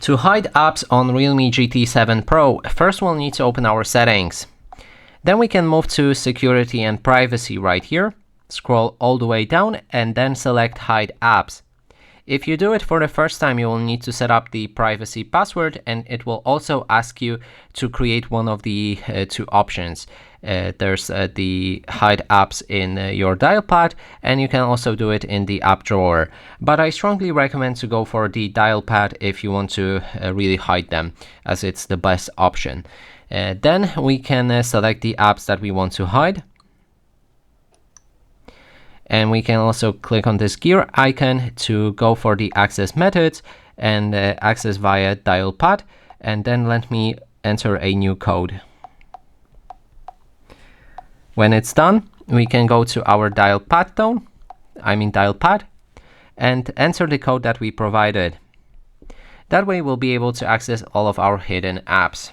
To hide apps on Realme GT 7 Pro, first we'll need to open our settings. Then we can move to security and privacy right here, scroll all the way down and then select hide apps. If you do it for the first time, you will need to set up the privacy password, and it will also ask you to create one of the two options. There's the hide apps in your dial pad, and you can also do it in the app drawer. But I strongly recommend to go for the dial pad if you want to really hide them, as it's the best option. Then we can select the apps that we want to hide. And we can also click on this gear icon to go for the access methods and access via dial pad. And then let me enter a new code. When it's done, we can go to our dial pad and enter the code that we provided. That way we'll be able to access all of our hidden apps.